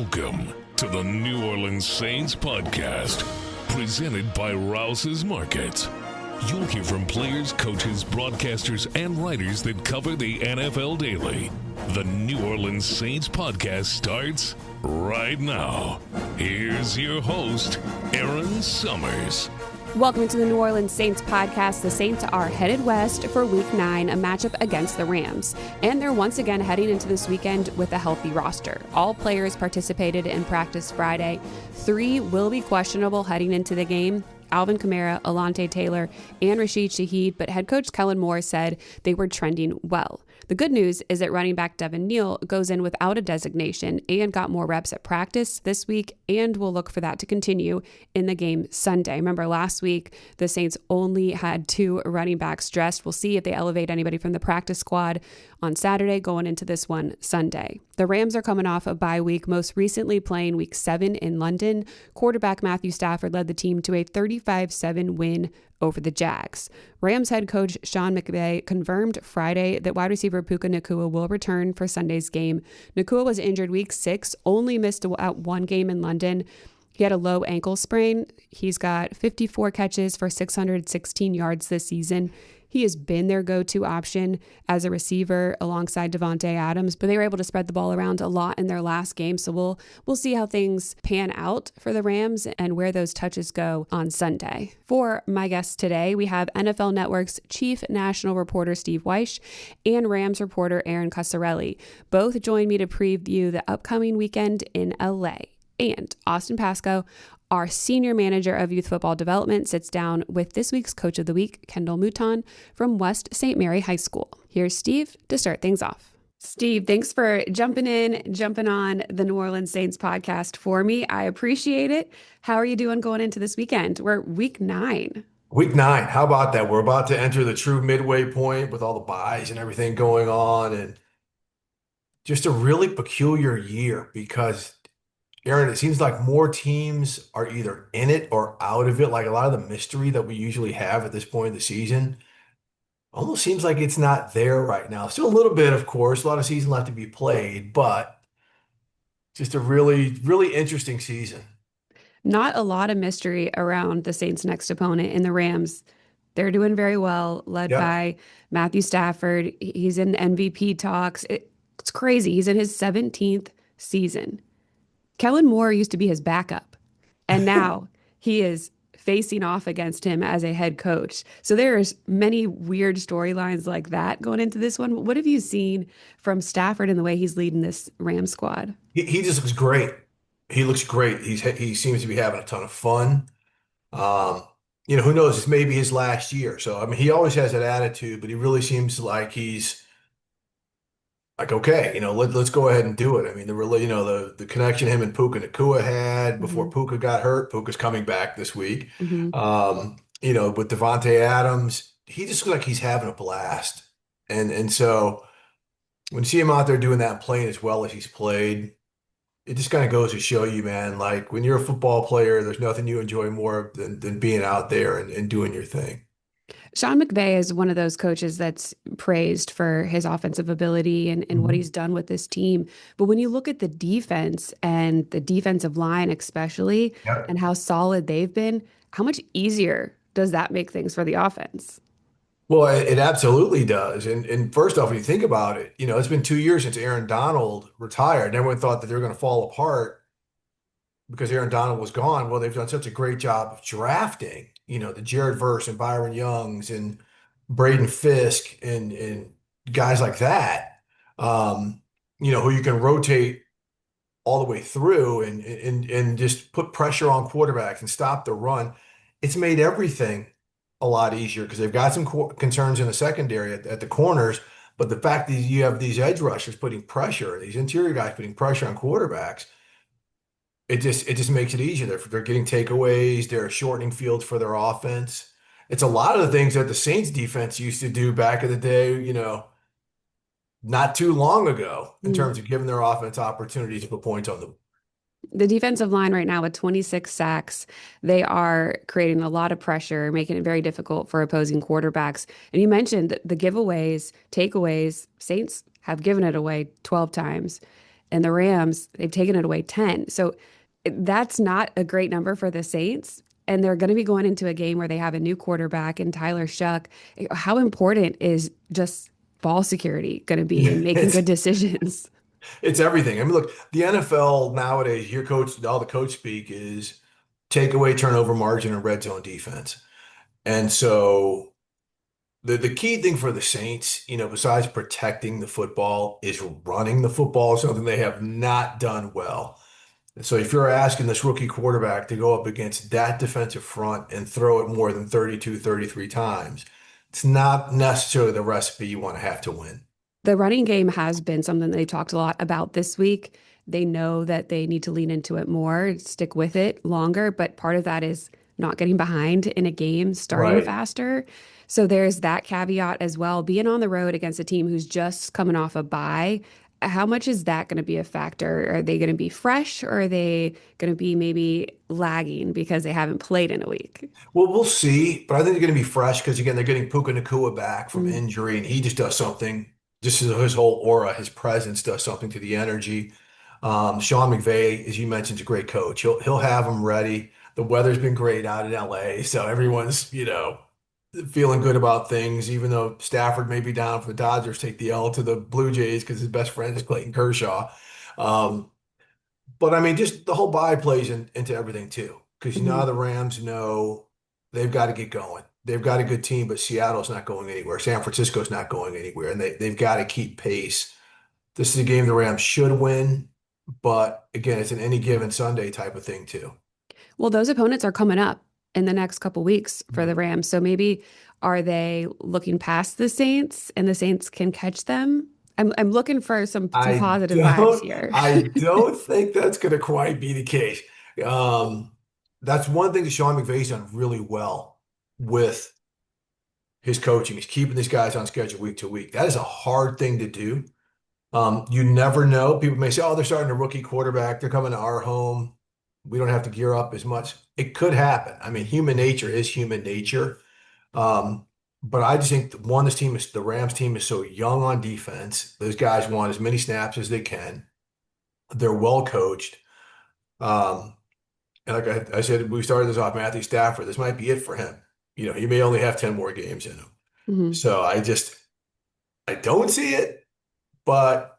Welcome to the New Orleans Saints podcast, presented by Rouse's Markets. You'll hear from players, coaches, broadcasters, and writers that cover the NFL daily. The New Orleans Saints podcast starts right now. Here's your host, Erin Summers. Welcome to the New Orleans Saints podcast. The Saints are headed west for Week 9, a matchup against the Rams. And they're once again heading into this weekend with a healthy roster. All players participated in practice Friday. 3 will be questionable heading into the game: Alvin Kamara, Alontae Taylor, and Rashid Shaheed. But head coach Kellen Moore said they were trending well. The good news is that running back Devin Neal goes in without a designation and got more reps at practice this week, and we'll look for that to continue in the game Sunday. Remember, last week, the Saints only had 2 running backs dressed. We'll see if they elevate anybody from the practice squad on Saturday going into this one Sunday. The Rams are coming off a bye week, most recently playing Week 7 in London. Quarterback Matthew Stafford led the team to a 35-7 win over the Jags. Rams head coach Sean McVay confirmed Friday that wide receiver Puka Nacua will return for Sunday's game. Nacua was injured Week 6, only missed out 1 game in London. He had a low ankle sprain. He's got 54 catches for 616 yards this season. He has been their go-to option as a receiver alongside Davante Adams, but they were able to spread the ball around a lot in their last game. So we'll see how things pan out for the Rams and where those touches go on Sunday. For my guests today, we have NFL Network's chief national reporter Steve Wyche and Rams reporter Erin Coscarelli. Both join me to preview the upcoming weekend in LA. And Austin Pasco, our senior manager of youth football development, sits down with this week's coach of the week, Kendall Mouton from West St. Mary High School. Here's Steve to start things off. Steve, thanks for jumping on the New Orleans Saints podcast for me. I appreciate it. How are you doing going into this weekend? We're Week 9. Week 9. How about that? We're about to enter the true midway point with all the buys and everything going on, and just a really peculiar year because, Erin, it seems like more teams are either in it or out of it. Like a lot of the mystery that we usually have at this point in the season almost seems like it's not there right now. Still a little bit, of course, a lot of season left to be played, but just a really, really interesting season. Not a lot of mystery around the Saints' next opponent in the Rams. They're doing very well, led by Matthew Stafford. He's in MVP talks. It's crazy. He's in his 17th season. Kellen Moore used to be his backup, and now he is facing off against him as a head coach. So there's many weird storylines like that going into this one. What have you seen from Stafford and the way he's leading this Rams squad? He just looks great. He looks great. He seems to be having a ton of fun. Who knows? It's maybe his last year. So, I mean, he always has that attitude, but he really seems like he's like, okay, let's go ahead and do it. I mean, the connection him and Puka Nacua had before Puka got hurt. Puka's coming back this week. With Davante Adams, he just looks like he's having a blast. And so when you see him out there doing that and playing as well as he's played, it just kind of goes to show you, man, like when you're a football player, there's nothing you enjoy more than being out there and doing your thing. Sean McVay is one of those coaches that's praised for his offensive ability and what he's done with this team. But when you look at the defense and the defensive line especially, and how solid they've been, how much easier does that make things for the offense? Well, it absolutely does. And first off, when you think about it, it's been 2 years since Aaron Donald retired. And everyone thought that they were going to fall apart because Aaron Donald was gone. Well, they've done such a great job of drafting, the Jared Verse and Byron Youngs and Braden Fisk and guys like that, who you can rotate all the way through and just put pressure on quarterbacks and stop the run. It's made everything a lot easier because they've got some concerns in the secondary at the corners, but the fact that you have these edge rushers putting pressure, these interior guys putting pressure on quarterbacks, it just makes it easier. They're getting takeaways. They're shortening fields for their offense. It's a lot of the things that the Saints defense used to do back in the day, not too long ago in terms of giving their offense opportunities to put points on them. The defensive line right now with 26 sacks, they are creating a lot of pressure, making it very difficult for opposing quarterbacks. And you mentioned the giveaways, takeaways. Saints have given it away 12 times. And the Rams, they've taken it away 10. So that's not a great number for the Saints. And they're going to be going into a game where they have a new quarterback and Tyler Shuck. How important is just ball security going to be in making It's good decisions? it's everything. I mean, look, the NFL nowadays, your coach, all the coach speak is take away turnover margin and red zone defense. And so the key thing for the Saints, besides protecting the football, is running the football, something they have not done well. And so if you're asking this rookie quarterback to go up against that defensive front and throw it more than 32, 33 times, it's not necessarily the recipe you want to have to win. The running game has been something they talked a lot about this week. They know that they need to lean into it more, stick with it longer, but part of that is not getting behind in a game, starting Right. faster. So there's that caveat as well. Being on the road against a team who's just coming off a bye, how much is that going to be a factor? Are they going to be fresh or are they going to be maybe lagging because they haven't played in a week? Well, we'll see, but I think they're going to be fresh because again, they're getting Puka Nacua back from Mm. injury, and he just does something. Just his whole aura, his presence does something to the energy. Sean McVay, as you mentioned, is a great coach. He'll have them ready. The weather's been great out in LA, so everyone's feeling good about things. Even though Stafford may be down for the Dodgers, take the L to the Blue Jays because his best friend is Clayton Kershaw. Um, but I mean, just the whole bye plays into everything too, because now Mhm. the Rams know they've got to get going. They've got a good team, but Seattle's not going anywhere. San Francisco's not going anywhere, and they've got to keep pace. This is a game the Rams should win, but again, it's an any given Sunday type of thing too. Well, those opponents are coming up in the next couple weeks for the Mhm. Rams. So maybe are they looking past the Saints and the Saints can catch them? I'm looking for some I positive vibes don't, here. I don't think that's going to quite be the case. Um, that's one thing that Sean McVay's done really well with his coaching is keeping these guys on schedule week to week. That is a hard thing to do. You never know. People may say, "Oh, they're starting a rookie quarterback. They're coming to our home. We don't have to gear up as much." It could happen. I mean, human nature is human nature. Um, but I just think that, one, the Rams team is so young on defense. Those guys want as many snaps as they can. They're well coached. Um, and like I said, we started this off, Matthew Stafford. This might be it for him. He may only have 10 more games in him. Mhm. So I don't see it, but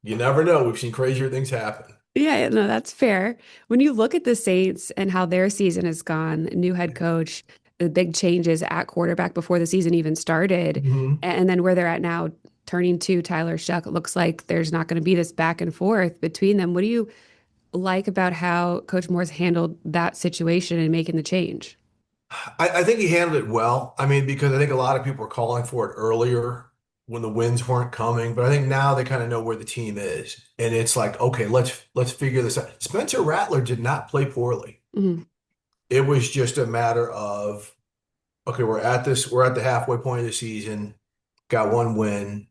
you never know. We've seen crazier things happen. Yeah, no, that's fair. When you look at the Saints and how their season has gone, new head coach, the big changes at quarterback before the season even started, Mhm. and then where they're at now, turning to Tyler Shuck, it looks like there's not going to be this back and forth between them. What do you like about how Coach Moore's handled that situation and making the change? I think he handled it well. I mean, because I think a lot of people were calling for it earlier when the wins weren't coming, but I think now they kind of know where the team is, and it's like, okay, let's figure this out. Spencer Rattler did not play poorly. Mhm. It was just a matter of, okay, we're at the halfway point of the season, got one win.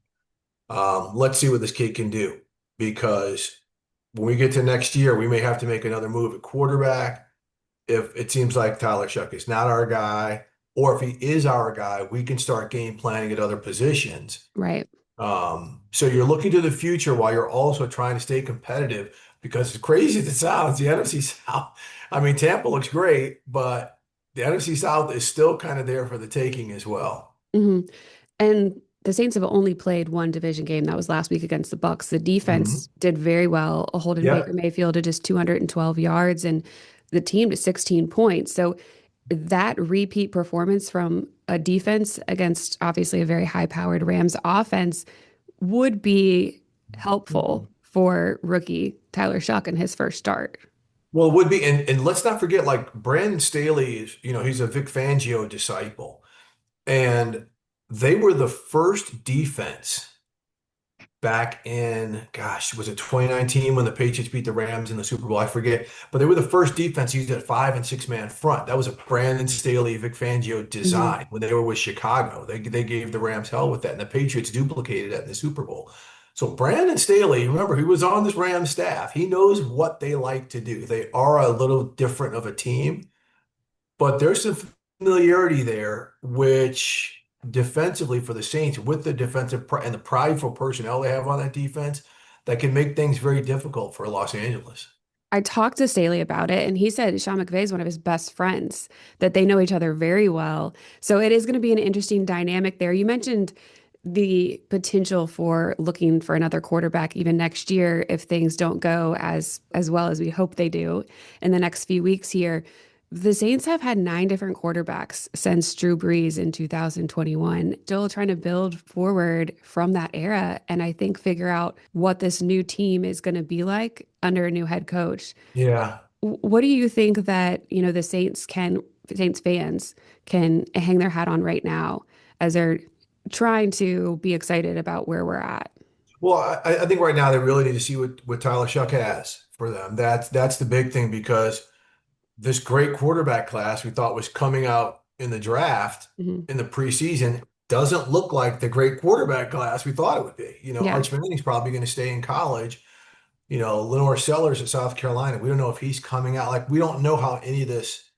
Let's see what this kid can do because when we get to next year, we may have to make another move at quarterback. If it seems like Tyler Shuck is not our guy, or if he is our guy, we can start game planning at other positions. Right. So you're looking to the future while you're also trying to stay competitive because as crazy as it sounds, the NFC South, I mean, Tampa looks great, but the NFC South is still kind of there for the taking as well. Hmm. And the Saints have only played one division game. That was last week against the Bucks. The Mhm. defense did very well, holding Baker Yep. Mayfield to just 212 yards and the team to 16 points. So that repeat performance from a defense against obviously a very high-powered Rams offense would be helpful for rookie Tyler Shuck in his first start. Well, it would be, and let's not forget, like Brandon Staley is, he's a Vic Fangio disciple, and they were the first defense back in, gosh, was it 2019 when the Patriots beat the Rams in the Super Bowl? I forget, but they were the first defense used at 5 and 6 man front. That was a Brandon Staley, Vic Fangio Mhm. design when they were with Chicago. They gave the Rams hell with that, and the Patriots duplicated that in the Super Bowl. So Brandon Staley, remember, he was on this Rams staff. He knows what they like to do. They are a little different of a team, but there's some familiarity there, which defensively for the Saints, with the defensive and the prideful personnel they have on that defense, that can make things very difficult for Los Angeles. I talked to Staley about it, and he said Sean McVay is one of his best friends, that they know each other very well. So it is going to be an interesting dynamic there. You mentioned the potential for looking for another quarterback even next year if things don't go as well as we hope they do in the next few weeks here. The Saints have had 9 different quarterbacks since Drew Brees in 2021, still trying to build forward from that era and I think figure out what this new team is going to be like under a new head coach. Yeah. What do you think that, the Saints fans can hang their hat on right now as they're trying to be excited about where we're at? Well, I think right now they really need to see what Tyler Shuck has for them. That's the big thing because this great quarterback class we thought was coming out in the draft Mhm. in the preseason doesn't look like the great quarterback class we thought it would be. Yeah. Arch Manning's probably going to stay in college. Lenore Sellers at South Carolina. We don't know if he's coming out. Like, we don't know how any of this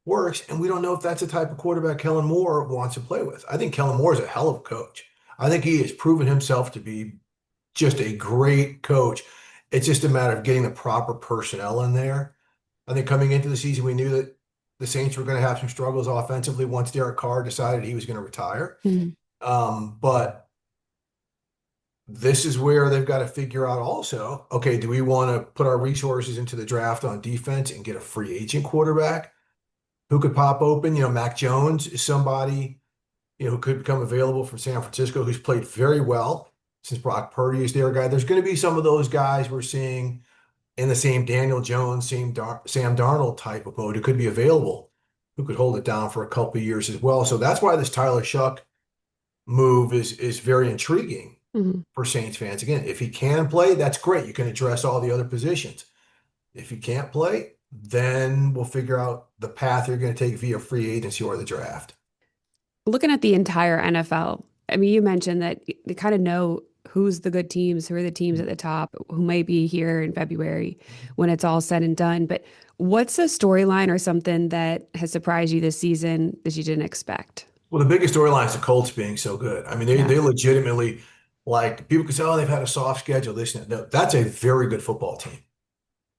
works, and we don't know if that's the type of quarterback Kellen Moore wants to play with. I think Kellen Moore is a hell of a coach. I think he has proven himself to be just a great coach. It's just a matter of getting the proper personnel in there. I think coming into the season, we knew that the Saints were going to have some struggles offensively once Derek Carr decided he was going to retire. Mhm. But this is where they've got to figure out also, okay, do we want to put our resources into the draft on defense and get a free agent quarterback who could pop open? Mac Jones is somebody, who could become available from San Francisco, who's played very well since Brock Purdy is their guy. There's going to be some of those guys we're seeing in the same Daniel Jones, Sam Darnold type of mode who could be available, who could hold it down for a couple of years as well. So that's why this Tyler Shuck move is very intriguing Mhm. for Saints fans. Again, if he can play, that's great. You can address all the other positions. If he can't play, then we'll figure out the path you're going to take via free agency or the draft. Looking at the entire NFL, I mean, you mentioned that they kind of know who's the good teams, who are the teams at the top, who may be here in February when it's all said and done. But what's a storyline or something that has surprised you this season that you didn't expect? Well, the biggest storyline is the Colts being so good. I mean, they Yeah. they legitimately, like, people could say, oh, they've had a soft schedule, this and that. No, that's a very good football team.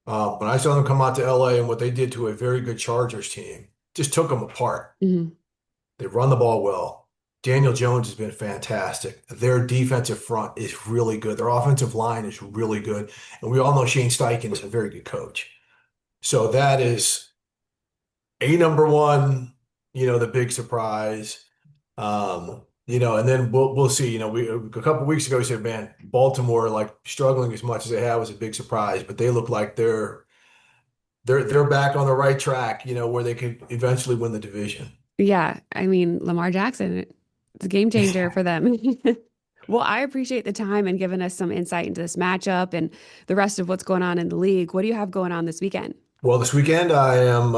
When I saw them come out to LA and what they did to a very good Chargers team, just took them apart. Mhm. They run the ball well. Daniel Jones has been fantastic. Their defensive front is really good. Their offensive line is really good. And we all know Shane Steichen is a very good coach. So that is a number one, the big surprise. And then we'll see. We a couple of weeks ago we said, man, Baltimore, like, struggling as much as they have, was a big surprise, but they look like they're back on the right track, where they could eventually win the division. Yeah. I mean, Lamar Jackson, it's a game changer for them. Well, I appreciate the time and giving us some insight into this matchup and the rest of what's going on in the league. What do you have going on this weekend? Well, this weekend I'm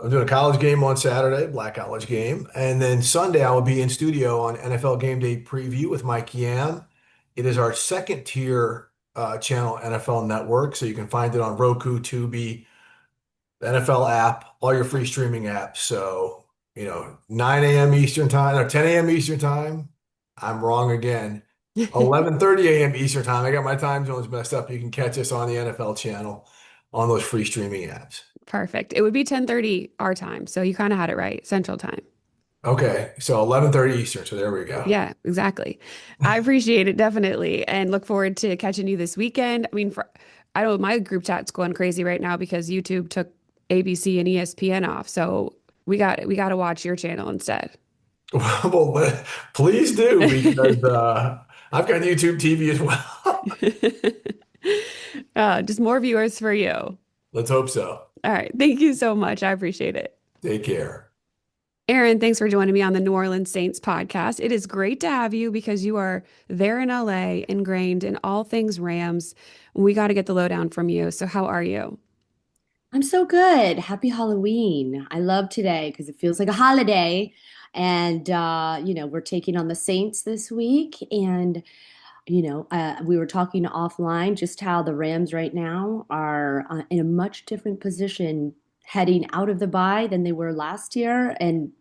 doing a college game on Saturday, black college game, and then Sunday I will be in studio on NFL Game Day Preview with Mike Yam. It is our second tier channel NFL Network, so you can find it on Roku, Tubi, the NFL app, all your free streaming apps. So 9 a.m. Eastern time or 10 a.m. Eastern time. I'm wrong again. 11:30 a.m. Eastern time. I got my time zones messed up. You can catch us on the NFL channel on those free streaming apps. Perfect. It would be 10:30 our time, so you kind of had it right, Central Time. Okay, so 11:30 Eastern. So there we go. Yeah, exactly. I appreciate it definitely and look forward to catching you this weekend. I mean, I know my group chat's going crazy right now because YouTube took ABC and ESPN off. So we got to watch your channel instead. Well, please do because I've got YouTube TV as well. Just more viewers for you. Let's hope so. All right. Thank you so much. I appreciate it. Take care. Erin, thanks for joining me on the New Orleans Saints podcast. It is great to have you because you are there in LA, ingrained in all things Rams. We got to get the lowdown from you. So, how are you? I'm so good. Happy Halloween. I love today because it feels like a holiday. And, we're taking on the Saints this week. And, we were talking offline just how the Rams right now are in a much different position heading out of the bye than they were last year. And,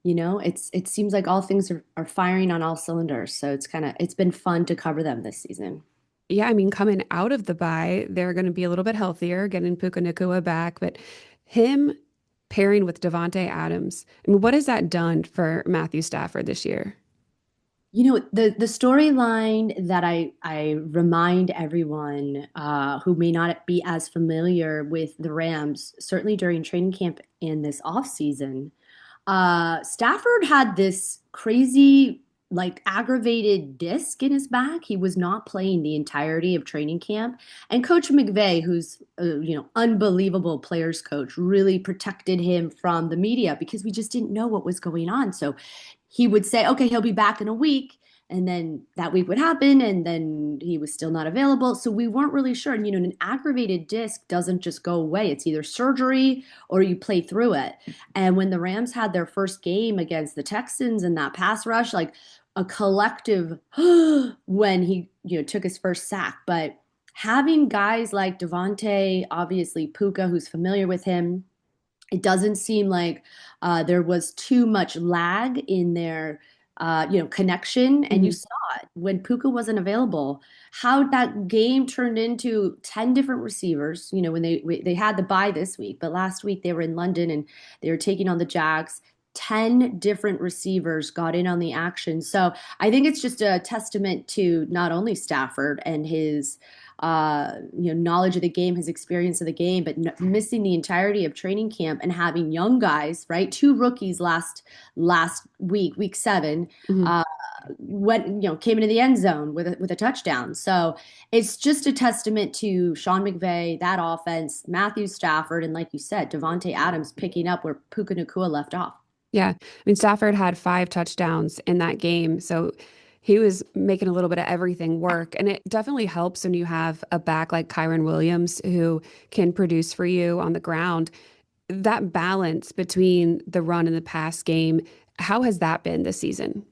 it seems like all things are firing on all cylinders. So it's been fun to cover them this season. Yeah, I mean, coming out of the bye, they're going to be a little bit healthier, getting Puka Nacua back, but him pairing with Devontae Adams, I mean, what has that done for Matthew Stafford this year? The storyline that I remind everyone who may not be as familiar with the Rams, certainly during training camp in this offseason, Stafford had this crazy, like aggravated disc in his back. He was not playing the entirety of training camp. And Coach McVay, who's unbelievable players coach, really protected him from the media because we just didn't know what was going on. So he would say, okay, he'll be back in a week. And then that week would happen, and then he was still not available. So we weren't really sure. And, an aggravated disc doesn't just go away. It's either surgery or you play through it. And when the Rams had their first game against the Texans and that pass rush, like a collective when he, took his first sack. But having guys like Devontae, obviously Puka, who's familiar with him, it doesn't seem like there was too much lag in their connection. And you Mhm. saw it when Puka wasn't available, how that game turned into 10 different receivers, when they had the bye this week, but last week they were in London and they were taking on the Jags. 10 different receivers got in on the action. So I think it's just a testament to not only Stafford and his knowledge of the game, his experience of the game, but missing the entirety of training camp and having young guys, right? Two rookies last week, week 7, Mhm. uh, went, came into the end zone with a touchdown. So it's just a testament to Sean McVay, that offense, Matthew Stafford, and like you said, Devontae Adams picking up where Puka Nacua left off. Yeah. I mean, Stafford had 5 touchdowns in that game. So he was making a little bit of everything work. And it definitely helps when you have a back like Kyron Williams who can produce for you on the ground. That balance between the run and the pass game, how has that been this season?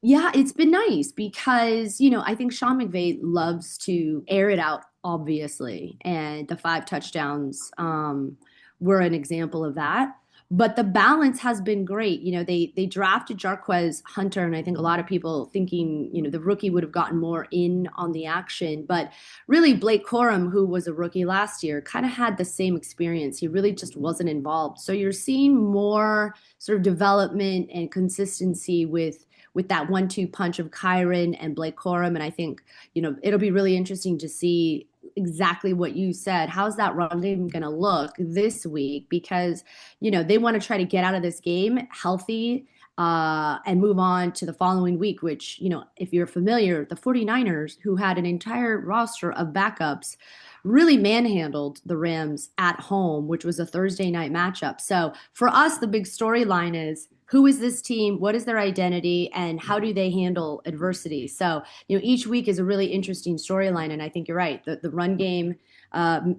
Yeah, it's been nice because, I think Sean McVay loves to air it out, obviously. And the 5 touchdowns were an example of that. But the balance has been great. They drafted Jarquez Hunter, and I think a lot of people thinking, the rookie would have gotten more in on the action. But really, Blake Corum, who was a rookie last year, kind of had the same experience. He really just wasn't involved. So you're seeing more sort of development and consistency with that 1-2 punch of Kyron and Blake Corum. And I think, it'll be really interesting to see exactly what you said. How's that run game going to look this week? Because, they want to try to get out of this game healthy and move on to the following week, which, if you're familiar, the 49ers, who had an entire roster of backups, really manhandled the Rams at home, which was a Thursday night matchup. So for us, the big storyline is who is this team? What is their identity? And how do they handle adversity? So, each week is a really interesting storyline. And I think you're right. The run game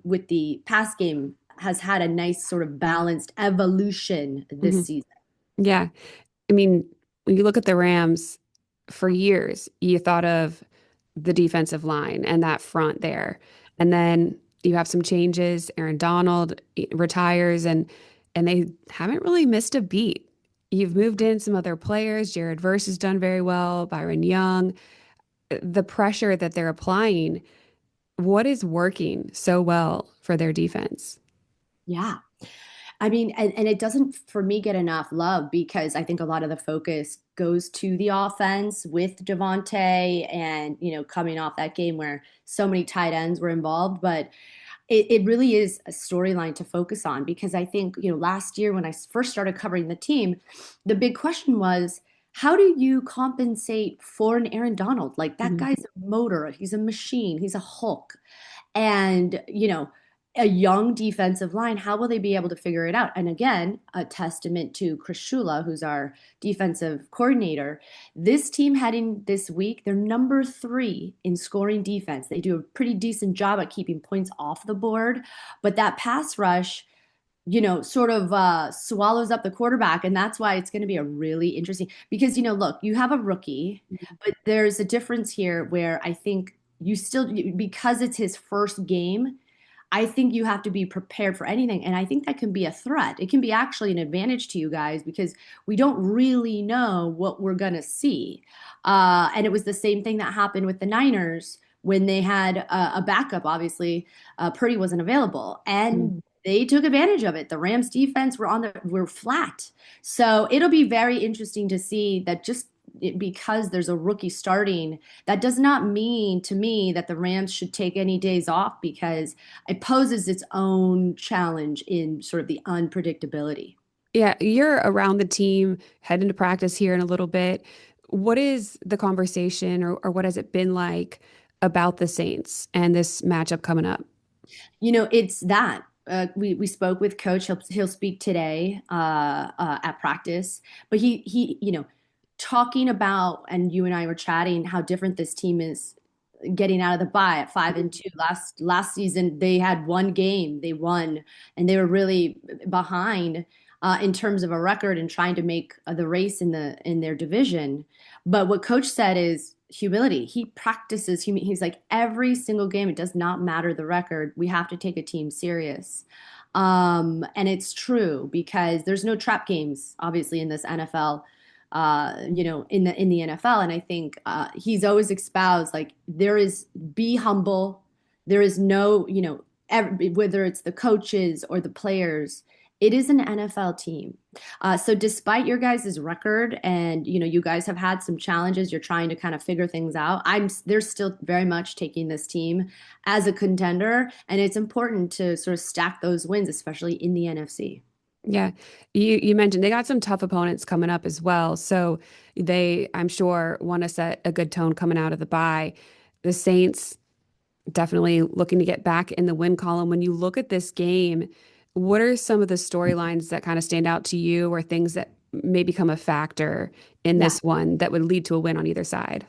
with the pass game has had a nice sort of balanced evolution this Mhm. season. Yeah. I mean, when you look at the Rams, for years, you thought of the defensive line and that front there. And then you have some changes. Aaron Donald retires and they haven't really missed a beat. You've moved in some other players. Jared Verse has done very well. Byron Young. The pressure that they're applying, what is working so well for their defense? Yeah. I mean, and it doesn't, for me, get enough love because I think a lot of the focus goes to the offense with Devontae and, coming off that game where so many tight ends were involved. But it really is a storyline to focus on because I think, last year when I first started covering the team, the big question was, how do you compensate for an Aaron Donald? Like that Mhm. guy's a motor, he's a machine, he's a Hulk. And, a young defensive line, how will they be able to figure it out? And again, a testament to Chris Shula, who's our defensive coordinator. This team heading this week, they're number 3 in scoring defense. They do a pretty decent job at keeping points off the board, but that pass rush, sort of swallows up the quarterback. And that's why it's going to be a really interesting because, look, you have a rookie, but there's a difference here where I think because it's his first game, I think you have to be prepared for anything. And I think that can be a threat. It can be actually an advantage to you guys because we don't really know what we're going to see. And it was the same thing that happened with the Niners when they had a backup. Obviously, Purdy wasn't available, Mm. and they took advantage of it. The Rams defense were flat. So it'll be very interesting to see that because there's a rookie starting, that does not mean to me that the Rams should take any days off, because it poses its own challenge in sort of the unpredictability. Yeah, you're around the team, heading to practice here in a little bit. What is the conversation, or what has it been like about the Saints and this matchup coming up? It's that. We spoke with Coach. He'll speak today at practice, but he talking about, and you and I were chatting how different this team is getting out of the bye at 5-2. Last season they had one game they won, and they were really behind in terms of a record and trying to make the race in their division. But what Coach said is humility. He practices. He's like, every single game, it does not matter the record. We have to take a team serious. And it's true, because there's no trap games, obviously, in this NFL. In the NFL, and I think he's always espoused, like, be humble. There is no, whether it's the coaches or the players, it is an NFL team. So despite your guys' record, and you guys have had some challenges, you're trying to kind of figure things out. They're still very much taking this team as a contender, and it's important to sort of stack those wins, especially in the NFC. Yeah, you mentioned they got some tough opponents coming up as well. So they, I'm sure, want to set a good tone coming out of the bye. The Saints definitely looking to get back in the win column. When you look at this game, what are some of the storylines that kind of stand out to you, or things that may become a factor in Yeah. this one that would lead to a win on either side?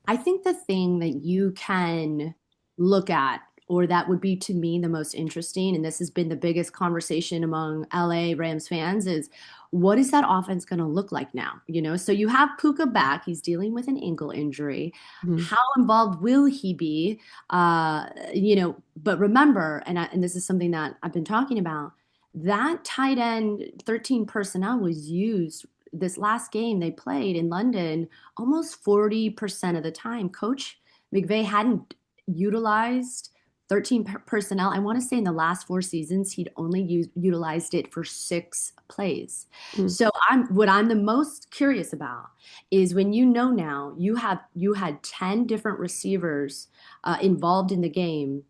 I think the thing that you can look at, or that would be to me the most interesting, and this has been the biggest conversation among LA Rams fans, is what is that offense going to look like now? So you have Puka back. He's dealing with an ankle injury. Mhm. How involved will he be? But remember, and this is something that I've been talking about, that tight end 13 personnel was used this last game they played in London almost 40% of the time. Coach McVay hadn't utilized 13 personnel. I want to say in the last 4 seasons, he'd only utilized it for 6 plays. Mm. So what I'm the most curious about is, when now you had 10 different receivers involved in the game.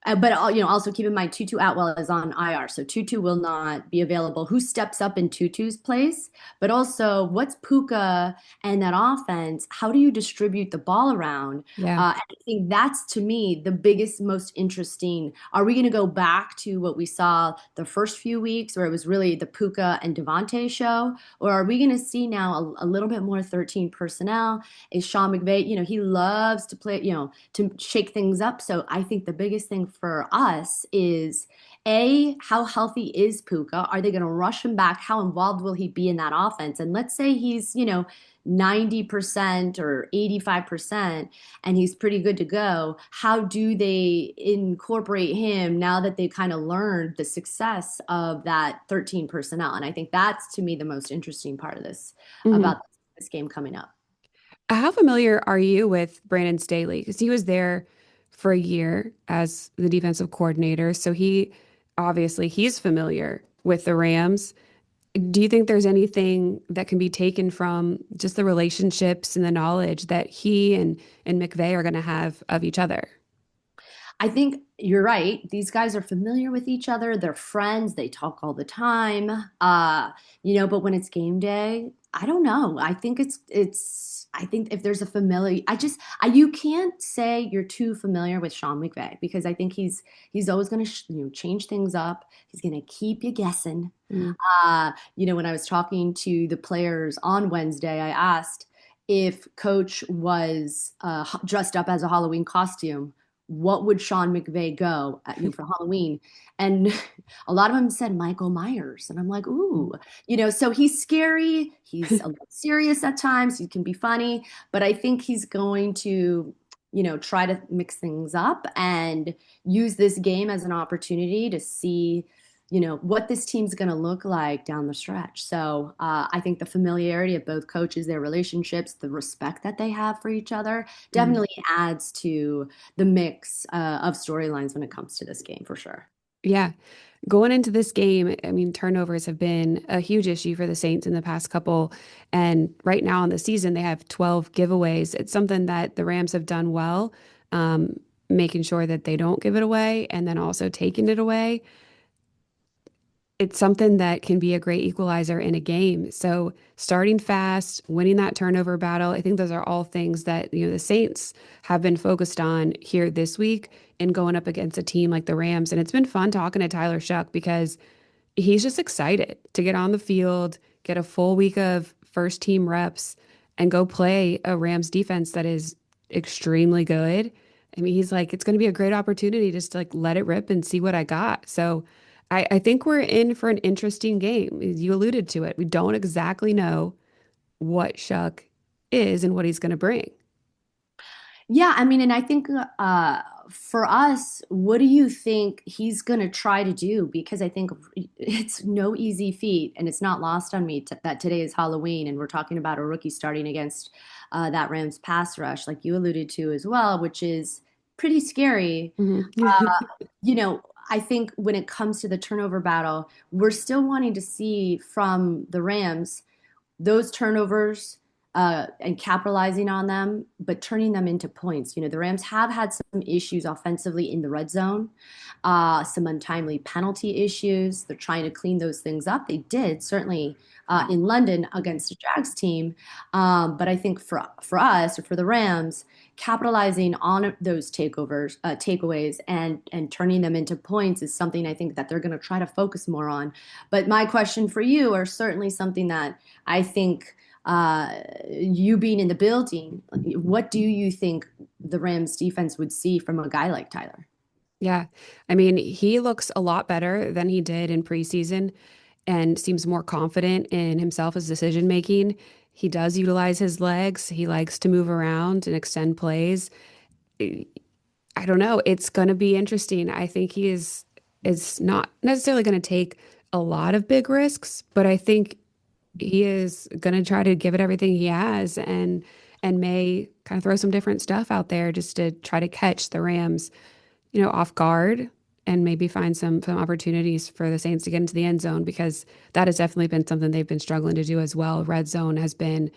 But also keep in mind, Tutu Atwell is on IR, so Tutu will not be available. Who steps up in Tutu's place? But also, what's Puka and that offense? How do you distribute the ball around? Yeah. And I think that's, to me, the biggest, most interesting. Are we going to go back to what we saw the first few weeks, where it was really the Puka and Devontae show, or are we going to see now a little bit more 13 personnel? Is Sean McVay? He loves to play, to shake things up. So I think the biggest thing for us is, how healthy is Puka? Are they going to rush him back? How involved will he be in that offense? And let's say he's, 90% or 85%, and he's pretty good to go. How do they incorporate him now that they kind of learned the success of that 13 personnel? And I think that's, to me, the most interesting part of this, Mhm. about this game coming up. How familiar are you with Brandon Staley? Because he was there for a year as the defensive coordinator. So he's familiar with the Rams. Do you think there's anything that can be taken from just the relationships and the knowledge that he and McVay are going to have of each other? I think you're right. These guys are familiar with each other. They're friends. They talk all the time. But when it's game day, I don't know. I think if there's a familiar, you can't say you're too familiar with Sean McVay, because I think he's always going to change things up. He's going to keep you guessing. Mm. When I was talking to the players on Wednesday, I asked if Coach was dressed up as a Halloween costume, what would Sean McVay go at, for Halloween? And a lot of them said Michael Myers. And I'm like, ooh, so he's scary. He's a little serious at times. He can be funny, but I think he's going to, try to mix things up and use this game as an opportunity to see, what this team's going to look like down the stretch. So I think the familiarity of both coaches, their relationships, the respect that they have for each other Mhm. definitely adds to the mix of storylines when it comes to this game for sure. Yeah. Going into this game, I mean, turnovers have been a huge issue for the Saints in the past couple. And right now in the season, they have 12 giveaways. It's something that the Rams have done well, making sure that they don't give it away and then also taking it away. It's something that can be a great equalizer in a game. So starting fast, winning that turnover battle, I think those are all things that, the Saints have been focused on here this week and going up against a team like the Rams. And it's been fun talking to Tyler Shuck because he's just excited to get on the field, get a full week of first team reps, and go play a Rams defense that is extremely good. I mean, he's like, it's going to be a great opportunity just to like let it rip and see what I got. So I think we're in for an interesting game. You alluded to it. We don't exactly know what Shuck is and what he's going to bring. Yeah, I mean, and I think for us, what do you think he's going to try to do? Because I think it's no easy feat, and it's not lost on me that today is Halloween, and we're talking about a rookie starting against that Rams pass rush, like you alluded to as well, which is pretty scary. Mhm. You know, I think when it comes to the turnover battle, we're still wanting to see from the Rams those turnovers and capitalizing on them, but turning them into points. The Rams have had some issues offensively in the red zone, some untimely penalty issues. They're trying to clean those things up. They did certainly in London against the Jags team, but I think for us or for the Rams, capitalizing on those takeaways, and turning them into points is something I think that they're going to try to focus more on. But my question for you are certainly something that I think you being in the building, what do you think the Rams defense would see from a guy like Tyler? Yeah. I mean, he looks a lot better than he did in preseason and seems more confident in himself as decision making. He does utilize his legs. He likes to move around and extend plays. I don't know. It's going to be interesting. I think is not necessarily going to take a lot of big risks, but I think he is going to try to give it everything he has and may kind of throw some different stuff out there just to try to catch the Rams, off guard and maybe find some opportunities for the Saints to get into the end zone because that has definitely been something they've been struggling to do as well. Red zone has been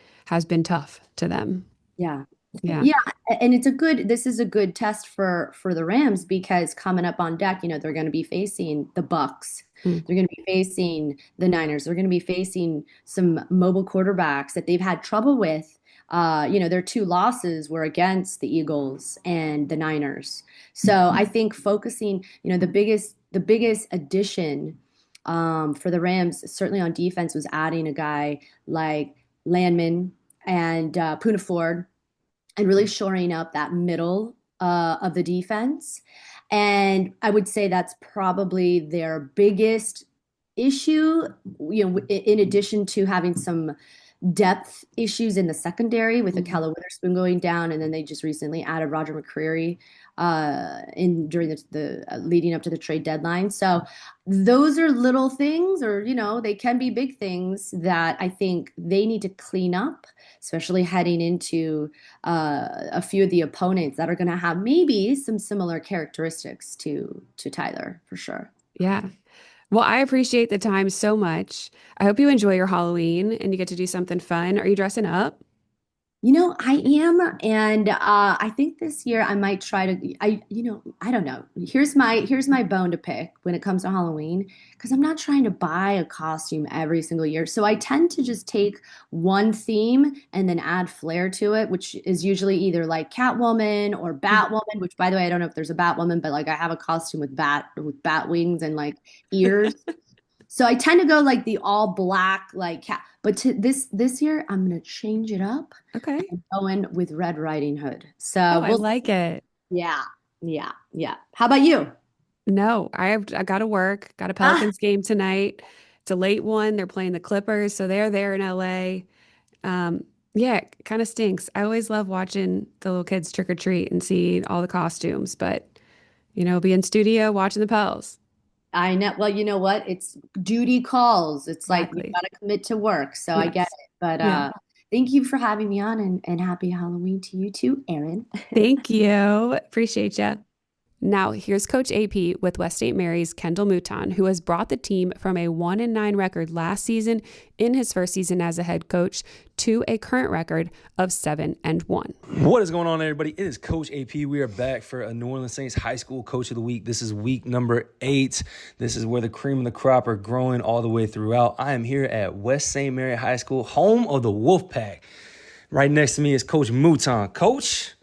tough to them. Yeah. Yeah. Yeah, and this is a good test for the Rams because coming up on deck, they're going to be facing the Bucks. Mm. They're going to be facing the Niners. They're going to be facing some mobile quarterbacks that they've had trouble with. Their two losses were against the Eagles and the Niners. So I think focusing, the biggest addition for the Rams, certainly on defense, was adding a guy like Landman and Poona Ford and really shoring up that middle of the defense. And I would say that's probably their biggest issue, in addition to having some depth issues in the secondary with Mhm. Akella Witherspoon going down, and then they just recently added Roger McCreary in during the leading up to the trade deadline. So those are little things, or they can be big things that I think they need to clean up, especially heading into a few of the opponents that are going to have maybe some similar characteristics to Tyler for sure. Yeah. Well, I appreciate the time so much. I hope you enjoy your Halloween and you get to do something fun. Are you dressing up? I am, and I think this year I might try to. I don't know. Here's my bone to pick when it comes to Halloween, because I'm not trying to buy a costume every single year. So I tend to just take one theme and then add flair to it, which is usually either like Catwoman or Batwoman. Which, by the way, I don't know if there's a Batwoman, but like I have a costume with bat wings and like ears. So I tend to go like the all black like cat. But this year I'm gonna change it up Okay. and go in with Red Riding Hood. Oh, So I we'll like it. yeah, yeah, yeah. How about you? No, I got to work. Got a Ah, Pelicans game tonight. It's a late one. They're playing the Clippers, so they're there in LA. Um, yeah, it kind of stinks. I always love watching the little kids trick or treat and see all the costumes, but be in studio watching the Pels. I know. Well, you know what? It's duty calls. It's like we Exactly. got to commit to work. So I get Yes. it. But Yeah. thank you for having me on and happy Halloween to you too, Erin. Thank you. Appreciate you. Now, here's Coach AP with West St. Mary's Kendall Mouton, who has brought the team from a 1-9 record last season in his first season as a head coach to a current record of 7-1. What is going on, everybody? It is Coach AP. We are back for a New Orleans Saints High School Coach of the Week. This is week number 8. This is where the cream of the crop are growing all the way throughout. I am here at West St. Mary High School, home of the Wolfpack. Right next to me is Coach Mouton. Coach,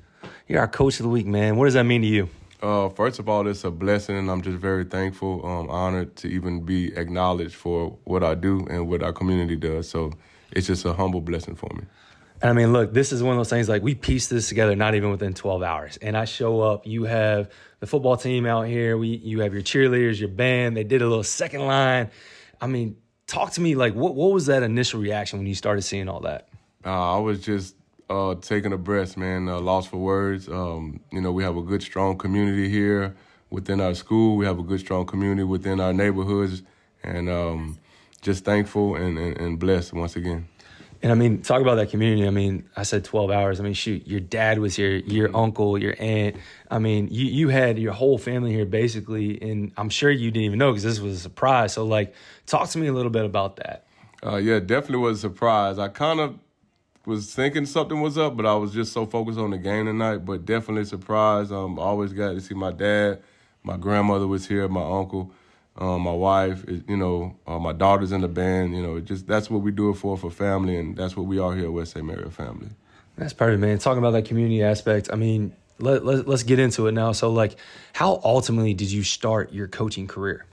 you're our Coach of the Week, man. What does that mean to you? First of all, it's a blessing, and I'm just very thankful, honored to even be acknowledged for what I do and what our community does. So it's just a humble blessing for me. And I mean, look, this is one of those things, like, we pieced this together not even within 12 hours. And I show up, you have the football team out here, you have your cheerleaders, your band, they did a little second line. I mean, talk to me, like, what was that initial reaction when you started seeing all that? I was just taking a breath, man, lost for words. We have a good, strong community here within our school. We have a good, strong community within our neighborhoods, and just thankful and blessed once again. And I mean, talk about that community. I mean, I said 12 hours. I mean, shoot, your dad was here, your uncle, your aunt. I mean, you had your whole family here basically, and I'm sure you didn't even know because this was a surprise. So, like, talk to me a little bit about that. Yeah, definitely was a surprise. I kind of was thinking something was up, but I was just so focused on the game tonight. But definitely surprised. Always got to see my dad. My grandmother was here, my uncle, my wife. My daughter's in the band. That's what we do it for family, and that's what we are here at West St. Mary family. That's perfect, man. Talking about that community aspect, I mean, let's get into it now. So, like, how ultimately did you start your coaching career?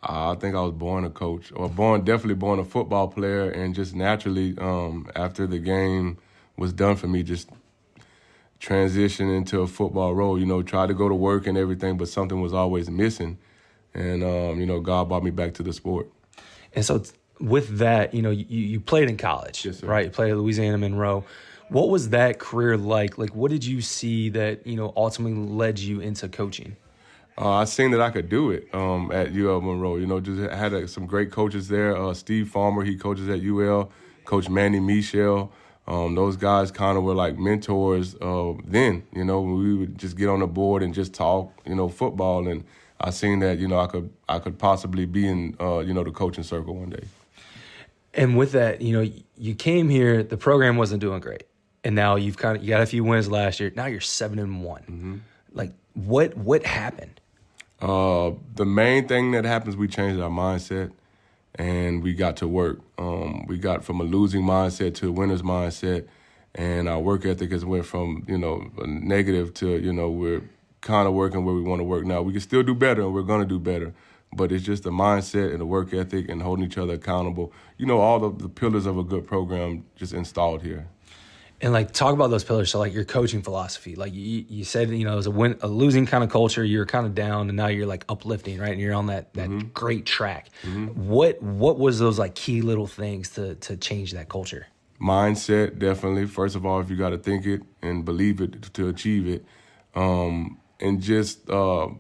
I think I was born a coach, or definitely born a football player, and just naturally, after the game was done for me, just transitioned into a football role. Tried to go to work and everything, but something was always missing, and God brought me back to the sport. And so, with that, you played in college, yes, sir. Right? You played at Louisiana Monroe. What was that career like? Like, what did you see that ultimately led you into coaching? I seen that I could do it at UL Monroe. Just had some great coaches there. Steve Farmer, he coaches at UL. Coach Manny Michel. Those guys kind of were like mentors then. When we would just get on the board and just talk, football. And I seen that, I could possibly be in, the coaching circle one day. And with that, you came here, the program wasn't doing great. And now you got a few wins last year. Now you're 7-1. Mm-hmm. Like, what happened? The main thing that happens, we changed our mindset, and we got to work. We got from a losing mindset to a winner's mindset, and our work ethic has went from, a negative to, we're kind of working where we want to work now. We can still do better, and we're going to do better, but it's just the mindset and the work ethic and holding each other accountable. All of the pillars of a good program just installed here. And, like, talk about those pillars. So, like, your coaching philosophy, like you said, it was a losing kind of culture. You're kind of down, and now you're, like, uplifting, right? And you're on that Mm-hmm. great track. Mm-hmm. What was those, like, key little things to change that culture? Mindset, definitely. First of all, if you got to think it and believe it to achieve it, and just kind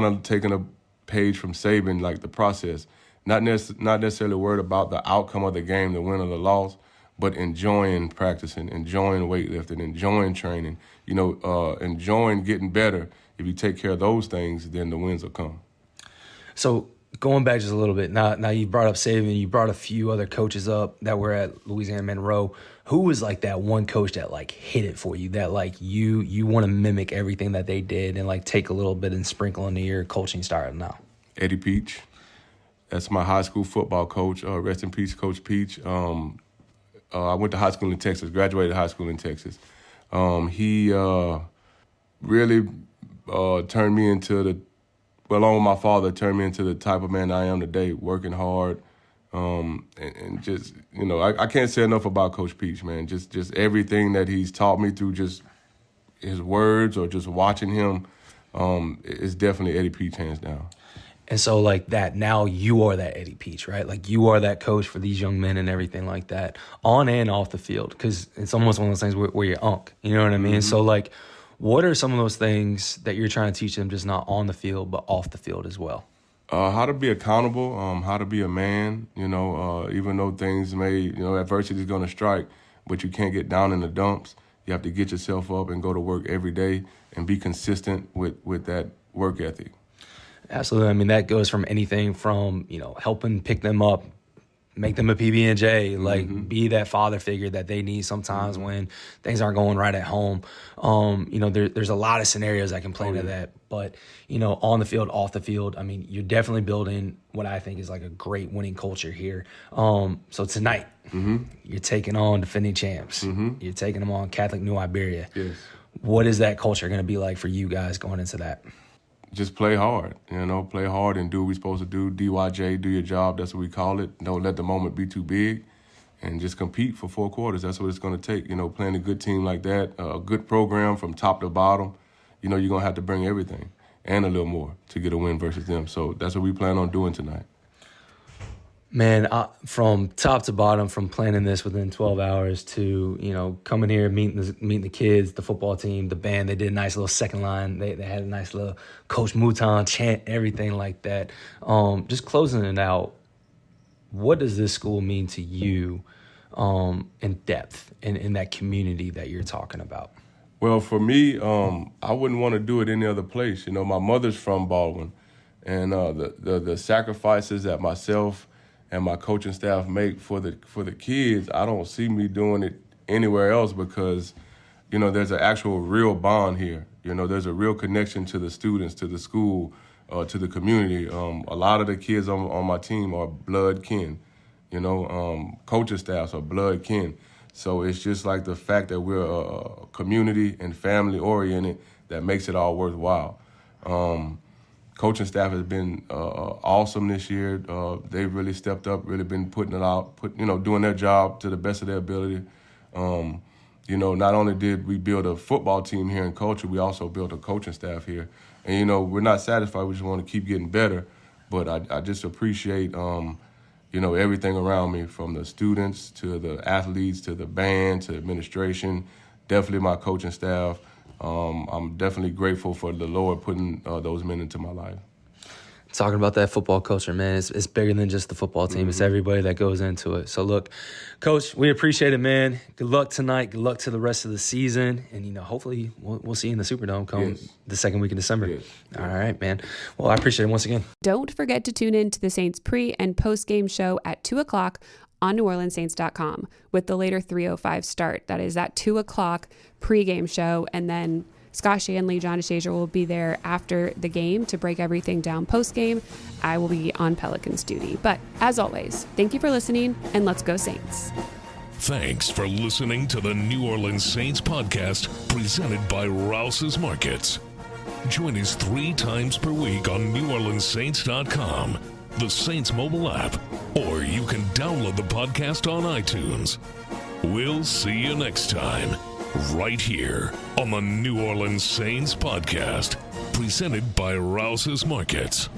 of taking a page from Saban, like the process. Not necessarily worried about the outcome of the game, the win or the loss, but enjoying practicing, enjoying weightlifting, enjoying training, enjoying getting better. If you take care of those things, then the wins will come. So going back just a little bit, now you brought up Saban, you brought a few other coaches up that were at Louisiana Monroe. Who was, like, that one coach that, like, hit it for you, that, like, you want to mimic everything that they did and, like, take a little bit and sprinkle into your coaching style now? Eddie Peach. That's my high school football coach. Rest in peace, Coach Peach. I went to high school in Texas, graduated high school in Texas. He really turned me into along with my father, turned me into the type of man I am today, working hard. And just, I can't say enough about Coach Peach, man. Just everything that he's taught me through just his words or just watching him is definitely Eddie Peach, hands down. And so, like, that, now you are that Eddie Peach, right? Like, you are that coach for these young men and everything like that, on and off the field, because it's almost one of those things where you're unk, you know what I mean? Mm-hmm. So, like, what are some of those things that you're trying to teach them, just not on the field, but off the field as well? How to be accountable, how to be a man, even though things may, adversity is going to strike, but you can't get down in the dumps. You have to get yourself up and go to work every day and be consistent with that work ethic. Absolutely. I mean, that goes from anything from, helping pick them up, make them a PB&J, like be that father figure that they need sometimes when things aren't going right at home. There's a lot of scenarios that can play into that. But, on the field, off the field, I mean, you're definitely building what I think is like a great winning culture here. So tonight, you're taking on defending champs. You're taking them on Catholic New Iberia. Yes. What is that culture going to be like for you guys going into that? Just play hard, play hard and do what we're supposed to do. DYJ, do your job. That's what we call it. Don't let the moment be too big, and just compete for 4 quarters. That's what it's going to take. Playing a good team like that, a good program from top to bottom, you're going to have to bring everything and a little more to get a win versus them. So that's what we plan on doing tonight. Man, from top to bottom, from planning this within 12 hours to, coming here, meeting the kids, the football team, the band, they did a nice little second line. They had a nice little Coach Mouton chant, everything like that. Just closing it out, what does this school mean to you in depth in that community that you're talking about? Well, for me, I wouldn't want to do it any other place. My mother's from Baldwin, and the sacrifices that myself and my coaching staff make for the kids, I don't see me doing it anywhere else because, there's an actual real bond here. There's a real connection to the students, to the school, to the community. A lot of the kids on my team are blood kin. Coaching staffs are blood kin. So it's just like the fact that we're a community and family oriented that makes it all worthwhile. Coaching staff has been awesome this year. They've really stepped up, really been putting it out, doing their job to the best of their ability. Not only did we build a football team here in culture, we also built a coaching staff here. And, we're not satisfied. We just want to keep getting better. But I just appreciate, everything around me, from the students to the athletes to the band to administration, definitely my coaching staff. I'm definitely grateful for the Lord putting those men into my life. Talking about that football culture, man, it's bigger than just the football team. It's everybody that goes into it. So, look, Coach, we appreciate it, man. Good luck tonight. Good luck to the rest of the season. And, hopefully we'll see you in the Superdome come the second week in December. Yes. All right, man. Well, I appreciate it once again. Don't forget to tune in to the Saints pre- and post-game show at 2 o'clock on NewOrleansSaints.com with the later 3:05 start. That is that 2 o'clock pregame show, and then Scott Shanley, John DeShazier will be there after the game to break everything down post-game. I will be on Pelicans duty. But as always, thank you for listening, and let's go Saints. Thanks for listening to the New Orleans Saints podcast presented by Rouse's Markets. Join us 3 times per week on NewOrleansSaints.com, the Saints mobile app, or you can download the podcast on iTunes. We'll see you next time, right here on the New Orleans Saints podcast, presented by Rouse's Markets.